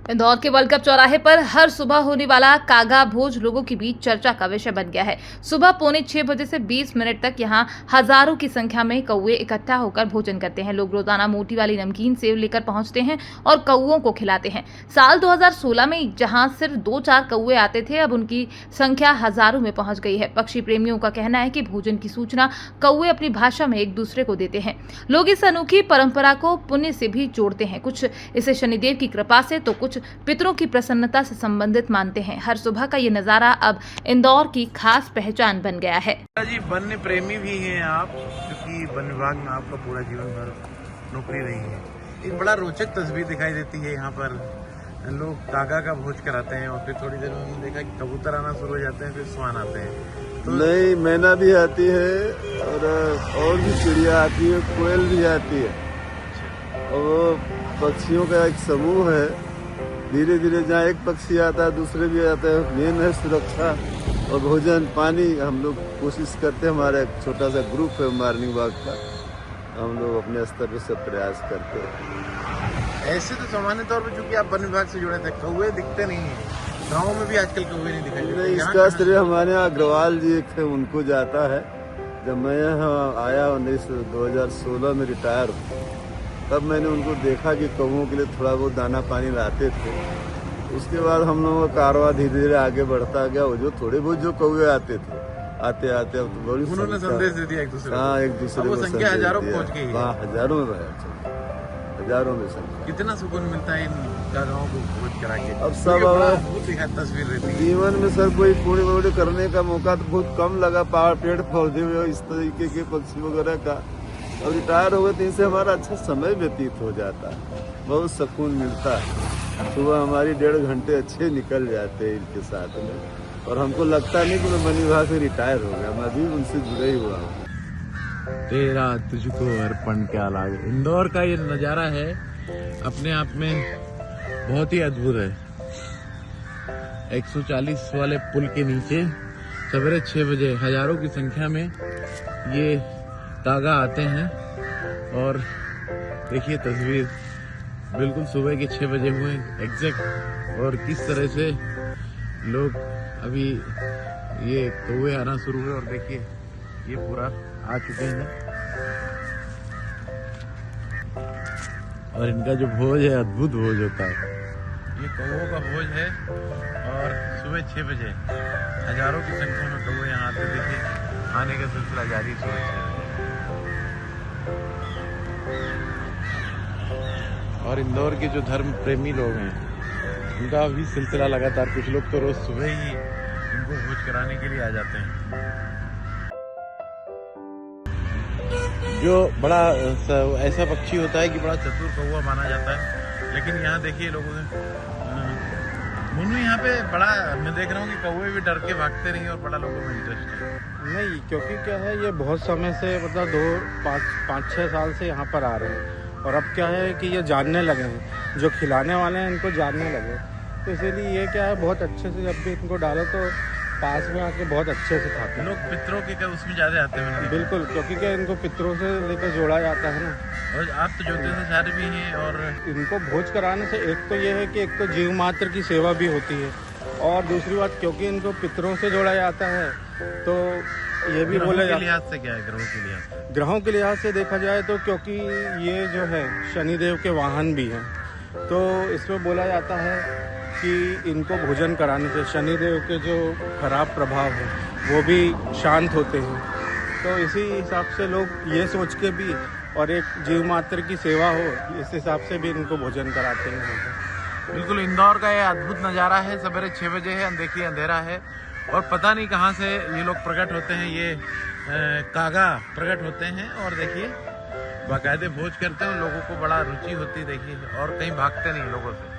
इंदौर के world cup चौराहे पर हर सुबह होने वाला कागा भोज लोगों के बीच चर्चा का विषय बन गया है। सुबह 6:45 से 20 मिनट तक यहां हजारों की संख्या में कौवे इकट्ठा होकर भोजन करते हैं। लोग रोजाना मोटी वाली नमकीन सेव लेकर पहुंचते हैं और कौवों को खिलाते हैं। साल 2016 में जहां सिर्फ 2-4 कौवे आते थे, अब उनकी संख्या हजारों में पहुंच गई है। पक्षी प्रेमियों का कहना है कि भोजन की सूचना कौवे अपनी भाषा में एक दूसरे को देते हैं। लोग इस अनोखी परंपरा को पुण्य से भी जोड़ते हैं। कुछ इसे शनिदेव की कृपा से तो कुछ पितरों की प्रसन्नता से संबंधित मानते हैं। हर सुबह का ये नजारा अब इंदौर की खास पहचान बन गया है। जी, वन्य प्रेमी भी हैं आप, क्योंकि वन विभाग में आपका पूरा जीवन भर नौकरी रही है। एक बड़ा रोचक तस्वीर दिखाई देती है। यहाँ पर लोग कागा का भोज कराते हैं और फिर थोड़ी देर में हमने देखा कि कबूतर आना शुरू हो जाते हैं, फिर स्वान आते हैं। तो नहीं, मैना भी आती है और भी चिड़िया आती है, कोयल भी आती है। और वो पक्षियों का एक समूह है। धीरे धीरे जहाँ एक पक्षी आता है दूसरे भी आते हैं। मेन है सुरक्षा और भोजन पानी। हम लोग कोशिश करते हैं, हमारा एक छोटा सा ग्रुप है मॉर्निंग वॉक का, हम लोग अपने स्तर पर सब प्रयास करते हैं। ऐसे तो सामान्य तौर पर चूंकि आप वन विभाग से जुड़े थे, कौवे दिखते नहीं है गाँव में भी आजकल कौवे नहीं दिखाई देते। इसका श्रेय हमारे यहाँ अग्रवाल जी एक थे, उनको जाता है। जब मैं यहाँ आया 2016 में रिटायर हूँ, तब मैंने उनको देखा कि कौवों के लिए थोड़ा बहुत दाना पानी लाते थे। उसके बाद हम लोगों का कारवां धीरे धीरे आगे बढ़ता गया। वो जो थोड़े बहुत जो कौवे आते थे, आते आते अब तो बड़ी उन्होंने संदेश दे दिया एक दूसरे। हाँ, एक दूसरे को संख्या हजारों पहुंच गई है। हाँ, हजारों में हजारों में संख्या। कितना सुकून मिलता है इन कागाओं को भोज करा के। अब सब तस्वीर रहती है जीवन में सर कोई पुण्य वुण्य करने का मौका तो बहुत कम लगा। पहाड़ पेड़ पौधे में इस तरीके के पक्षी वगैरह का। अब रिटायर हो गए तो इनसे हमारा अच्छा समय व्यतीत हो जाता है, बहुत सुकून मिलता है। सुबह हमारी 1.5 घंटे अच्छे निकल जाते हैं इनके साथ में। और हमको लगता नहीं कि मैं वन विभाग से रिटायर हो गया, मैं अभी उनसे जुड़ा ही हुआ हूँ। तेरा तुझको अर्पण क्या लागे। इंदौर का ये नजारा है अपने आप में बहुत ही अद्भुत है। 140 वाले पुल के नीचे सवेरे 6 बजे हजारों की संख्या में ये कागा आते हैं। और देखिए तस्वीर बिल्कुल सुबह के 6 बजे हुए एग्जैक्ट। और किस तरह से लोग अभी ये कौवे आना शुरू हुए और देखिए ये पूरा आ चुके हैं। और इनका जो भोज है अद्भुत भोज होता है। ये कौवों का भोज है और सुबह 6 बजे हजारों की संख्या में कौवे यहाँ आते। देखिए आने का सिलसिला जारी सुबह 6 बजे। और इंदौर के जो धर्म प्रेमी लोग हैं उनका भी सिलसिला लगातार। कुछ लोग तो रोज सुबह ही इनको भोज कराने के लिए आ जाते हैं। जो बड़ा ऐसा पक्षी होता है कि बड़ा चतुर कौवा माना जाता है। लेकिन यहाँ देखिए लोगों ने मुन्नू यहाँ पे बड़ा, मैं देख रहा हूँ कि कौवे भी डर के भागते नहीं और बड़ा लोगों में इंटरेस्ट है। नहीं, क्योंकि क्या है, ये बहुत समय से मतलब 5-6 साल से यहाँ पर आ रहे हैं। और अब क्या है कि ये जानने लगे हैं, जो खिलाने वाले हैं इनको जानने लगे। तो इसीलिए ये क्या है, बहुत अच्छे से जब भी इनको डालो तो पास में आके बहुत अच्छे से खाते हैं। लोग पितरों के उसमें ज्यादा आते हैं। बिल्कुल, क्योंकि क्या इनको पितरों से लेकर जोड़ा जाता है ना। और आप तो ज्योतिषाचार्य भी हैं। और इनको भोज कराने से एक तो ये है कि एक तो जीव मात्र की सेवा भी होती है, और दूसरी बात क्योंकि इनको पितरों से जोड़ा जाता है तो ये भी बोला जाता है। लिहाज से क्या है ग्रहों के लिहाज? ग्रहों के लिहाज से देखा जाए तो क्योंकि ये जो है शनिदेव के वाहन भी हैं, तो इसमें बोला जाता है कि इनको भोजन कराने से शनिदेव के जो खराब प्रभाव है वो भी शांत होते हैं। तो इसी हिसाब से लोग ये सोच के भी, और एक जीव मात्र की सेवा हो, इस हिसाब से भी इनको भोजन कराते हैं। बिल्कुल इंदौर का ये अद्भुत नज़ारा है। सवेरे 6 बजे है, देखिए अंधेरा है और पता नहीं कहाँ से ये लोग प्रकट होते हैं। ये कागा प्रकट होते हैं और देखिए बाकायदे भोज करते हैं। लोगों को बड़ा रुचि होती है देखिए, और कहीं भागते नहीं लोगों से।